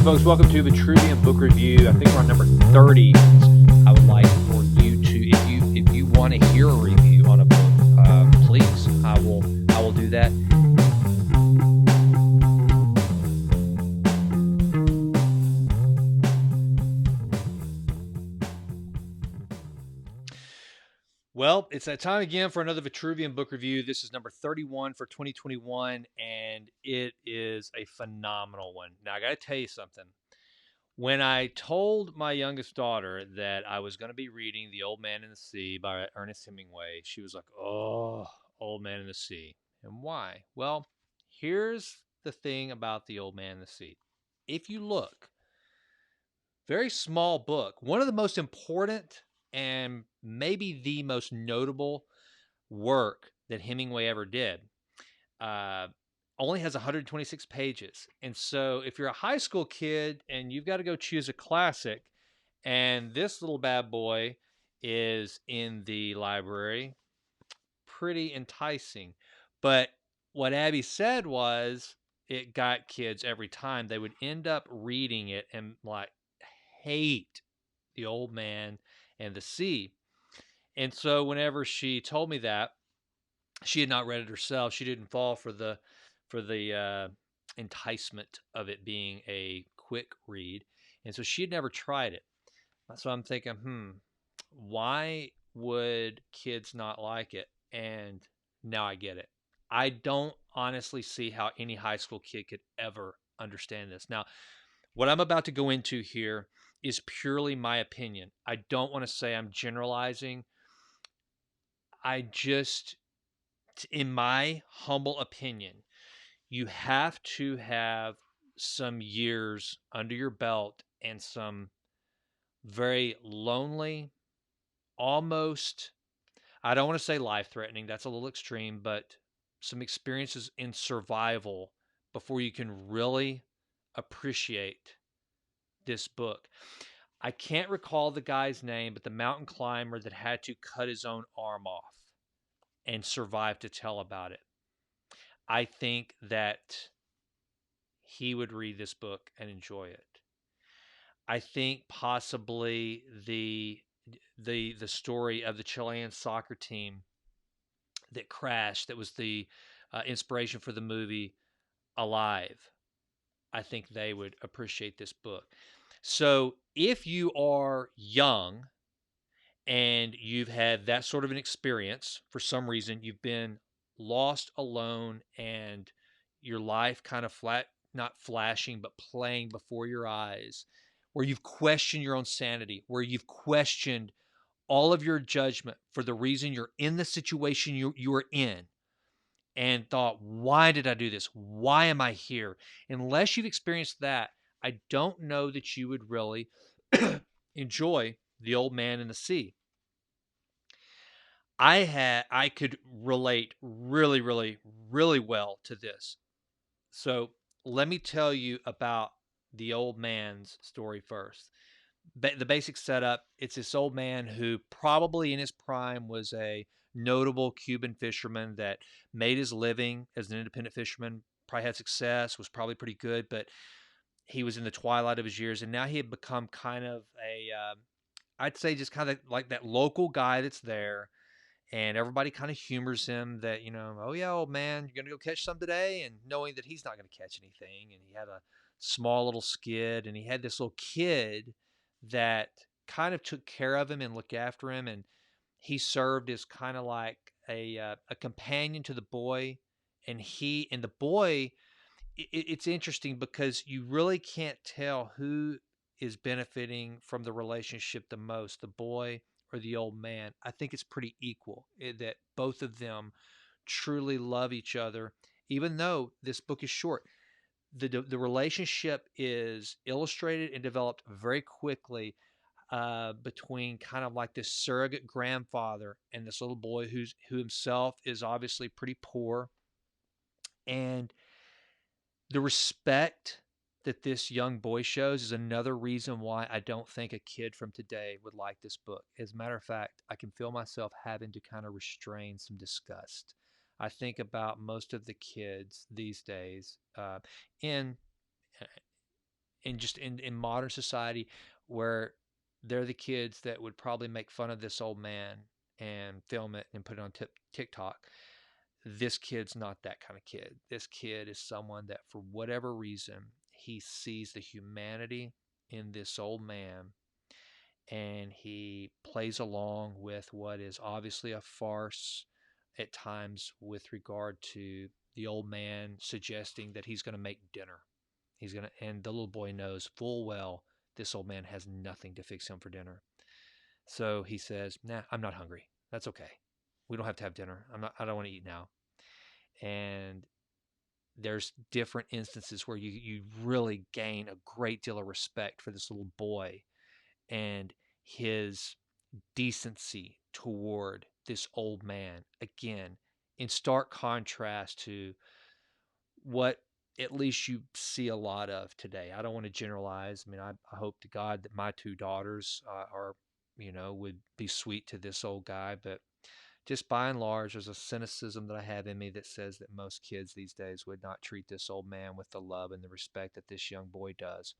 folks. Welcome to Vitruvian Book Review. I think we're on number 30. I would like for you to, if you want to hear a review on a book, please, I will do that. Well, it's that time again for another Vitruvian Book Review. This is number 31 for 2021, and it is a phenomenal one. Now, I got to tell you something. When I told my youngest daughter that I was going to be reading The Old Man and the Sea by Ernest Hemingway, she was like, "Oh, Old Man and the Sea." And why? Well, here's the thing about The Old Man and the Sea. If you look, very small book, one of the most important and maybe the most notable work that Hemingway ever did. Uh, Only has 126 pages. And so if you're a high school kid and you've got to go choose a classic, and this little bad boy is in the library, pretty enticing. But what Abby said was it got kids every time. They would end up reading it and like hate The Old Man and the Sea. And so whenever she told me that, she had not read it herself. She didn't fall for the enticement of it being a quick read, and so she had never tried it. So I'm thinking, why would kids not like it? And now I get it. I don't honestly see how any high school kid could ever understand this. Now, what I'm about to go into here is purely my opinion. I don't want to say I'm generalizing. I just, in my humble opinion, you have to have some years under your belt and some very lonely, almost, I don't want to say life threatening, that's a little extreme, but some experiences in survival before you can really appreciate this book. I can't recall the guy's name, but the mountain climber that had to cut his own arm off and survive to tell about it. I think that he would read this book and enjoy it. I think possibly the story of the Chilean soccer team that crashed, that was the inspiration for the movie Alive. I think they would appreciate this book. So if you are young and you've had that sort of an experience for some reason, you've been lost, alone, and your life kind of not flashing, but playing before your eyes, where you've questioned your own sanity, where you've questioned all of your judgment for the reason you're in the situation you are in, and thought, why did I do this? Why am I here? Unless you've experienced that, I don't know that you would really enjoy The Old Man and the Sea. I could relate really, really, really well to this. So let me tell you about the old man's story first. The basic setup, it's this old man who probably in his prime was a notable Cuban fisherman that made his living as an independent fisherman, probably had success, was probably pretty good, but he was in the twilight of his years, and now he had become kind of I'd say just kind of like that local guy that's there, and everybody kind of humors him that, oh yeah, old man, you're gonna go catch some today, and knowing that he's not gonna catch anything. And he had a small little skid, and he had this little kid that kind of took care of him and looked after him, and he served as kind of like a companion to the boy. And the boy, it's interesting because you really can't tell who is benefiting from the relationship the most, the boy or the old man. I think it's pretty equal, that both of them truly love each other, even though this book is short. The relationship is illustrated and developed very quickly, between kind of like this surrogate grandfather and this little boy who himself is obviously pretty poor, and the respect that this young boy shows is another reason why I don't think a kid from today would like this book. As a matter of fact, I can feel myself having to kind of restrain some disgust. I think about most of the kids these days, in in modern society, where they're the kids that would probably make fun of this old man and film it and put it on TikTok. This kid's not that kind of kid. This kid is someone that, for whatever reason, he sees the humanity in this old man, and he plays along with what is obviously a farce at times, with regard to the old man suggesting that he's going to make dinner. And the little boy knows full well this old man has nothing to fix him for dinner. So he says, "Nah, I'm not hungry. That's okay. We don't have to have dinner. I don't want to eat now." And there's different instances where you really gain a great deal of respect for this little boy and his decency toward this old man. Again, in stark contrast to what at least you see a lot of today. I don't want to generalize. I mean, I hope to God that my two daughters are, would be sweet to this old guy. But just by and large, there's a cynicism that I have in me that says that most kids these days would not treat this old man with the love and the respect that this young boy does,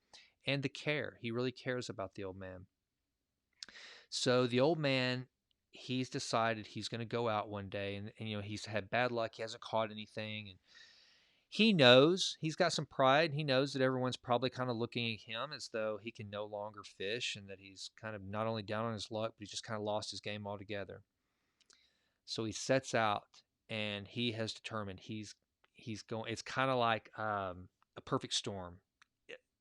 and the care. He really cares about the old man. So the old man, he's decided he's going to go out one day, and he's had bad luck. He hasn't caught anything, and he knows, he's got some pride. He knows that everyone's probably kind of looking at him as though he can no longer fish, and that he's kind of not only down on his luck, but he's just kind of lost his game altogether. So he sets out, and he has determined he's going. It's kind of like a perfect storm.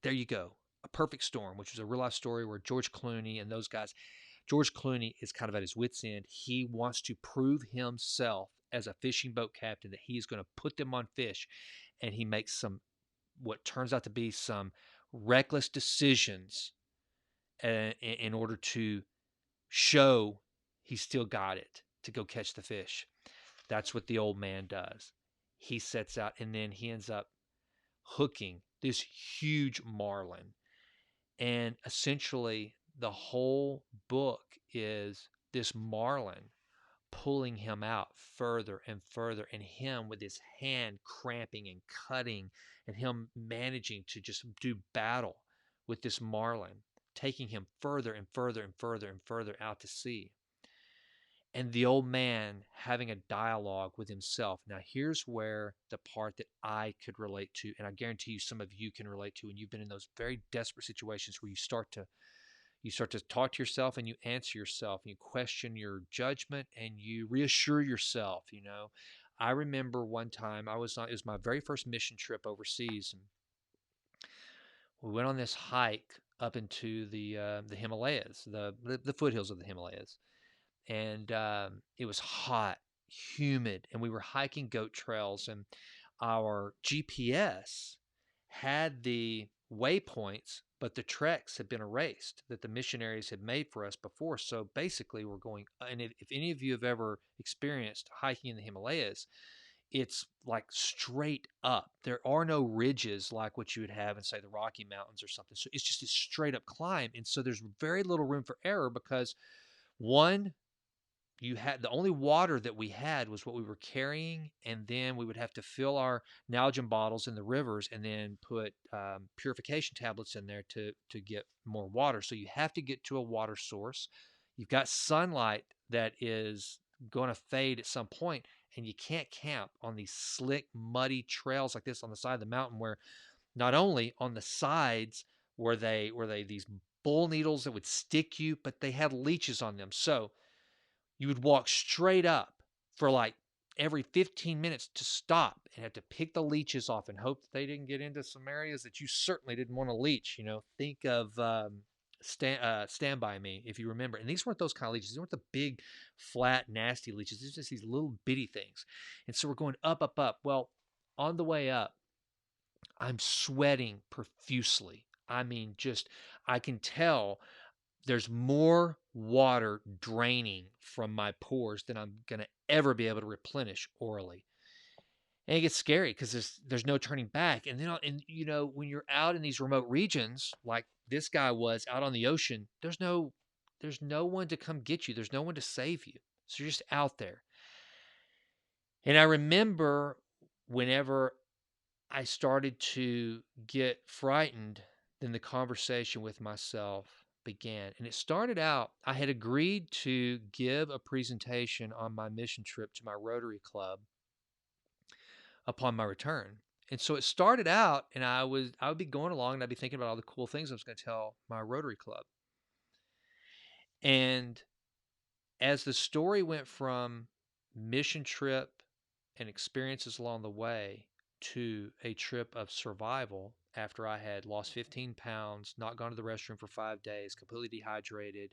There you go, a perfect storm, which was a real life story where George Clooney and those guys. George Clooney is kind of at his wits' end. He wants to prove himself as a fishing boat captain that he is going to put them on fish, and he makes some what turns out to be some reckless decisions in order to show he still got it to go catch the fish. That's what the old man does. He sets out, and then he ends up hooking this huge marlin. And essentially, the whole book is this marlin pulling him out further and further, and him with his hand cramping and cutting, and him managing to just do battle with this marlin, taking him further and further and further and further out to sea. And the old man having a dialogue with himself. Now, here's where the part that I could relate to, and I guarantee you some of you can relate to, and you've been in those very desperate situations where you start to talk to yourself, and you answer yourself, and you question your judgment, and you reassure yourself. I remember one time it was my very first mission trip overseas, and we went on this hike up into the Himalayas, the foothills of the Himalayas. And it was hot, humid, and we were hiking goat trails, and our GPS had the waypoints, but the treks had been erased that the missionaries had made for us before. So basically, we're going, and if any of you have ever experienced hiking in the Himalayas, it's like straight up. There are no ridges like what you would have in, say, the Rocky Mountains or something. So it's just a straight up climb. And so there's very little room for error because, one, the only water that we had was what we were carrying, and then we would have to fill our Nalgene bottles in the rivers and then put purification tablets in there to get more water. So you have to get to a water source. You've got sunlight that is going to fade at some point, and you can't camp on these slick, muddy trails like this on the side of the mountain, where not only on the sides were they these bull needles that would stick you, but they had leeches on them. So you would walk straight up for like every 15 minutes to stop and have to pick the leeches off and hope that they didn't get into some areas that you certainly didn't want to leech. Think of Stand By Me, if you remember. And these weren't those kind of leeches. These weren't the big, flat, nasty leeches. These are just these little bitty things. And so we're going up, up, up. Well, on the way up, I'm sweating profusely. I mean, I can tell there's more water draining from my pores than I'm going to ever be able to replenish orally. And it gets scary because there's no turning back. And then, when you're out in these remote regions, like this guy was out on the ocean, there's no one to come get you. There's no one to save you. So you're just out there. And I remember whenever I started to get frightened, then the conversation with myself began. And it started out, I had agreed to give a presentation on my mission trip to my Rotary Club upon my return. And so it started out, and I would be going along, and I'd be thinking about all the cool things I was going to tell my Rotary Club. And as the story went from mission trip and experiences along the way to a trip of survival after I had lost 15 pounds, not gone to the restroom for 5 days, completely dehydrated,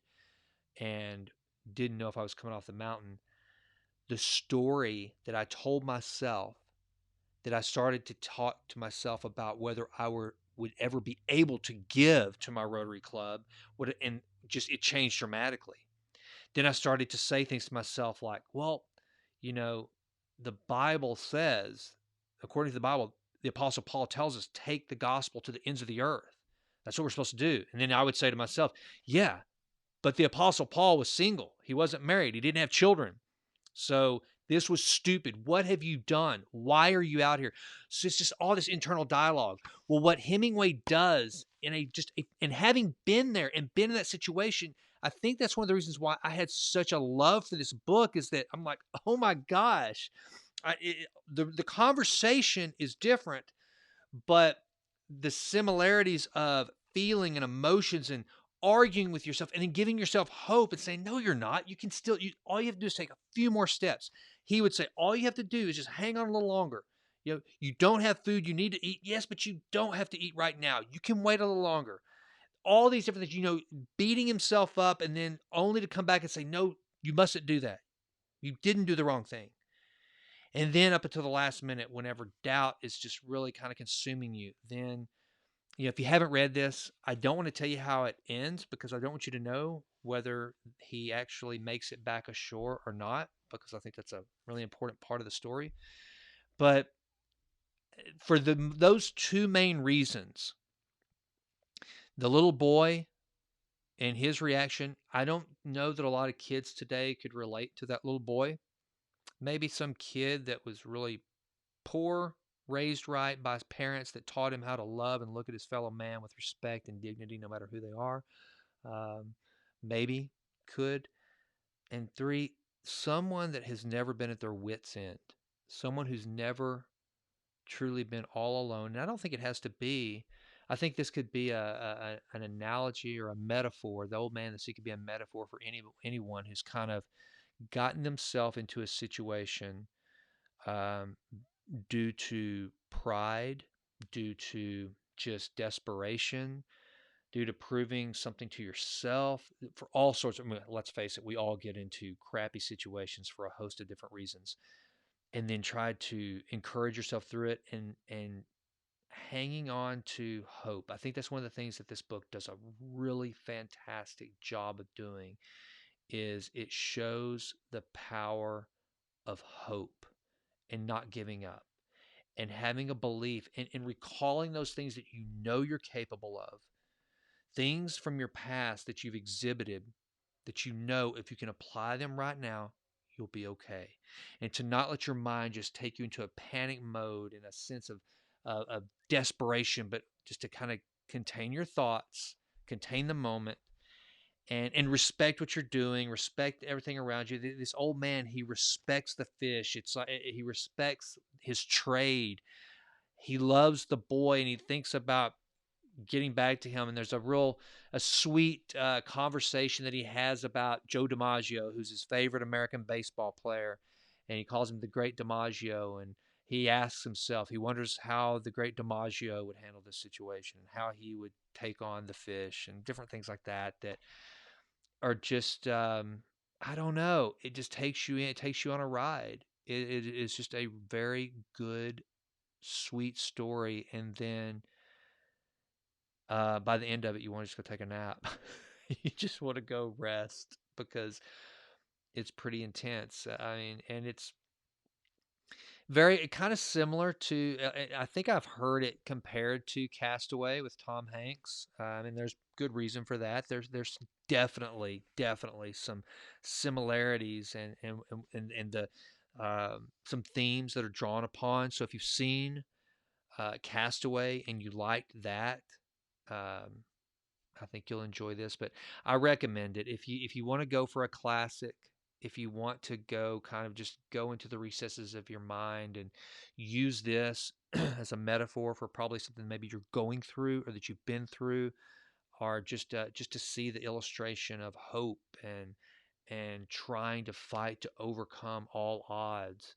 and didn't know if I was coming off the mountain, the story that I told myself, that I started to talk to myself about whether would ever be able to give to my Rotary Club, and just it changed dramatically. Then I started to say things to myself like, well, you know, the Bible says, according to the Bible, the Apostle Paul tells us, take the gospel to the ends of the earth. That's what we're supposed to do. And then I would say to myself, yeah, but the Apostle Paul was single. He wasn't married. He didn't have children. So this was stupid. What have you done? Why are you out here? So it's just all this internal dialogue. Well, what Hemingway does and having been there and been in that situation, I think that's one of the reasons why I had such a love for this book is that I'm like, oh my gosh, the conversation is different, but the similarities of feeling and emotions and arguing with yourself and then giving yourself hope and saying, no, you're not. You can still, all you have to do is take a few more steps. He would say, all you have to do is just hang on a little longer. You don't have food you need to eat. Yes, but you don't have to eat right now. You can wait a little longer. All these different things, beating himself up and then only to come back and say, no, you mustn't do that. You didn't do the wrong thing. And then up until the last minute, whenever doubt is just really kind of consuming you, then if you haven't read this, I don't want to tell you how it ends because I don't want you to know whether he actually makes it back ashore or not, because I think that's a really important part of the story. But for those two main reasons, the little boy and his reaction, I don't know that a lot of kids today could relate to that little boy. Maybe some kid that was really poor, raised right by his parents that taught him how to love and look at his fellow man with respect and dignity, no matter who they are. Um, Maybe could. And three, someone that has never been at their wits' end, someone who's never truly been all alone. And I don't think it has to be. I think this could be an analogy or a metaphor. The old man the sea could be a metaphor for anyone who's kind of gotten themselves into a situation um, due to pride, due to just desperation, due to proving something to yourself, for all sorts of, let's face it, we all get into crappy situations for a host of different reasons, and then try to encourage yourself through it and hanging on to hope. I think that's one of the things that this book does a really fantastic job of doing is it shows the power of hope and not giving up and having a belief and recalling those things that you're capable of, things from your past that you've exhibited that if you can apply them right now, you'll be okay. And to not let your mind just take you into a panic mode and a sense of desperation, but just to kind of contain your thoughts, contain the moment, and respect what you're doing, respect everything around you. This old man, he respects the fish. It's like he respects his trade. He loves the boy, and he thinks about getting back to him. And there's a sweet conversation that he has about Joe DiMaggio, who's his favorite American baseball player, and he calls him the Great DiMaggio. And he asks himself, he wonders how the Great DiMaggio would handle this situation, and how he would take on the fish, and different things like that that are just I don't know. It just takes you in. It takes you on a ride. It is just a very good, sweet story, and then by the end of it, you want to just go take a nap. You just want to go rest because it's pretty intense. I mean, and it's very kind of similar to. I think I've heard it compared to Castaway with Tom Hanks. I mean, there's good reason for that. There's definitely some similarities and the some themes that are drawn upon. So if you've seen Castaway and you liked that, Um, I think you'll enjoy this, but I recommend it if you want to go for a classic, if you want to go kind of just go into the recesses of your mind and use this as a metaphor for probably something maybe you're going through or that you've been through, or just to see the illustration of hope and trying to fight to overcome all odds,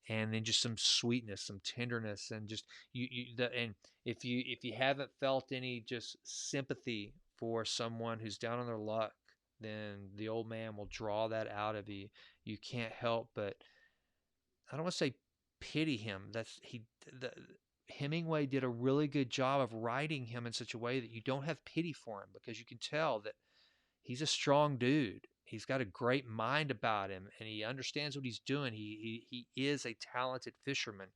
and then just some sweetness, some tenderness, and just and if you haven't felt any just sympathy for someone who's down on their luck, then the old man will draw that out of you. You can't help but, I don't want to say pity him. That's he the Hemingway did a really good job of writing him in such a way that you don't have pity for him, because you can tell that he's a strong dude. He's got a great mind about him, and he understands what he's doing. He is a talented fisherman,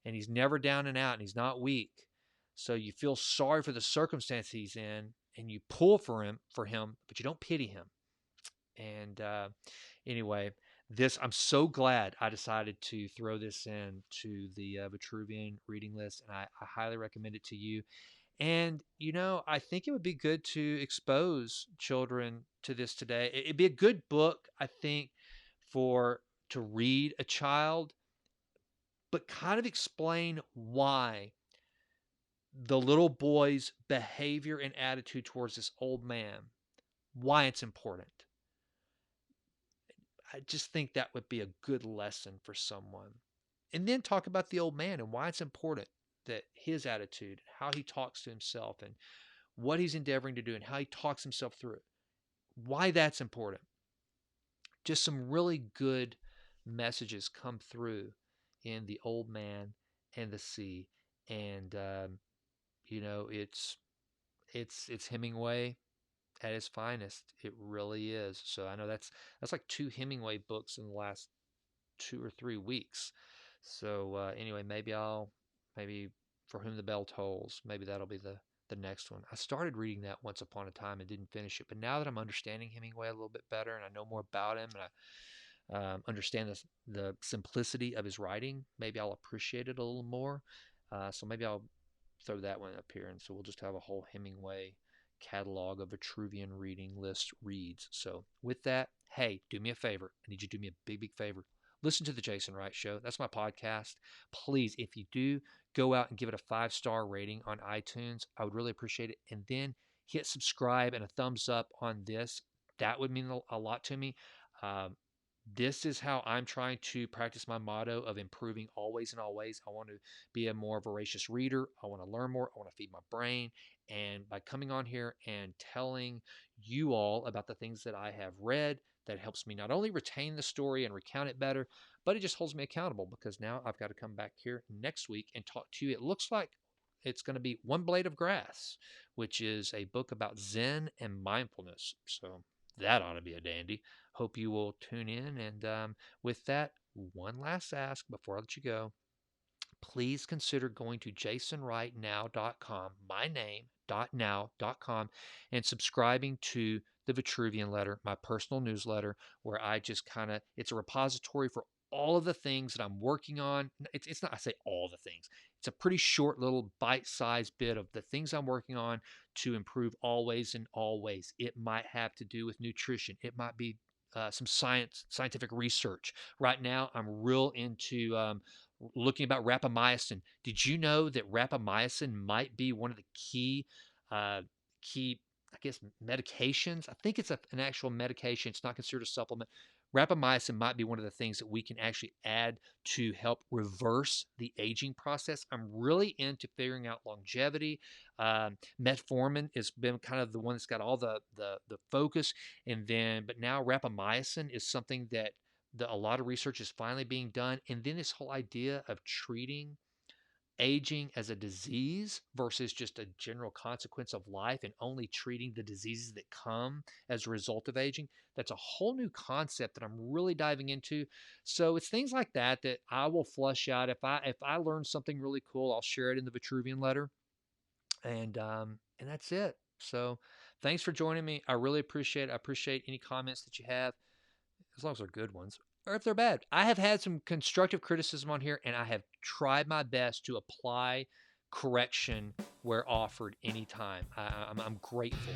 and he's never down and out, and he's not weak. So you feel sorry for the circumstance he's in, and you pull for him, but you don't pity him. And anyway, this I'm so glad I decided to throw this in to the Vitruvian reading list, and I highly recommend it to you. And, I think it would be good to expose children to this today. It'd be a good book, I think, for to read a child, but kind of explain why the little boy's behavior and attitude towards this old man, why it's important. I just think that would be a good lesson for someone. And then talk about the old man and why it's important that his attitude, how he talks to himself, and what he's endeavoring to do, and how he talks himself through it, why that's important. Just some really good messages come through in The Old Man and the Sea. And, it's Hemingway at his finest. It really is. So I know that's like two Hemingway books in the last 2 or 3 weeks. So anyway, maybe For Whom the Bell Tolls, maybe that'll be the next one. I started reading that once upon a time and didn't finish it, but now that I'm understanding Hemingway a little bit better and I know more about him, and I understand the simplicity of his writing, maybe I'll appreciate it a little more. So maybe I'll throw that one up here, and so we'll just have a whole Hemingway catalog of Vitruvian reading list reads. So with that, hey, do me a favor. I need you to do me a big, big favor. Listen to the Jason Wright Show. That's my podcast. Please, if you do, go out and give it a 5-star rating on iTunes. I would really appreciate it. And then hit subscribe and a thumbs up on this. That would mean a lot to me. Um, this is how I'm trying to practice my motto of improving always and always. I want to be a more voracious reader. I want to learn more. I want to feed my brain. And by coming on here and telling you all about the things that I have read, that helps me not only retain the story and recount it better, but it just holds me accountable, because now I've got to come back here next week and talk to you. It looks like it's going to be One Blade of Grass, which is a book about Zen and mindfulness. So that ought to be a dandy. Hope you will tune in. And with that, one last ask before I let you go. Please consider going to jasonwrightnow.com, my name.now.com, and subscribing to the Vitruvian Letter, my personal newsletter, where I just it's a repository for all of the things that I'm working on. It's not, I say all the things, it's a pretty short little bite-sized bit of the things I'm working on to improve always and always. It might have to do with nutrition. It might be some scientific research. Right now, I'm real into looking about rapamycin. Did you know that rapamycin might be one of the uh, key, I guess, medications? I think it's an actual medication. It's not considered a supplement. Rapamycin might be one of the things that we can actually add to help reverse the aging process. I'm really into figuring out longevity. Metformin has been kind of the one that's got all the focus, but now rapamycin is something that a lot of research is finally being done. And then this whole idea of treating aging as a disease versus just a general consequence of life, and only treating the diseases that come as a result of aging. That's a whole new concept that I'm really diving into. So it's things like that that I will flush out. If I learn something really cool, I'll share it in the Vitruvian Letter. And that's it. So thanks for joining me. I really appreciate it. I appreciate any comments that you have, as long as they're good ones, or if they're bad. I have had some constructive criticism on here, and I have tried my best to apply correction where offered anytime. I'm grateful.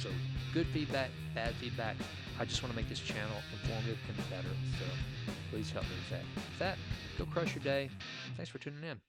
So good feedback, bad feedback. I just want to make this channel informative and better. So please help me with that. With that, go crush your day. Thanks for tuning in.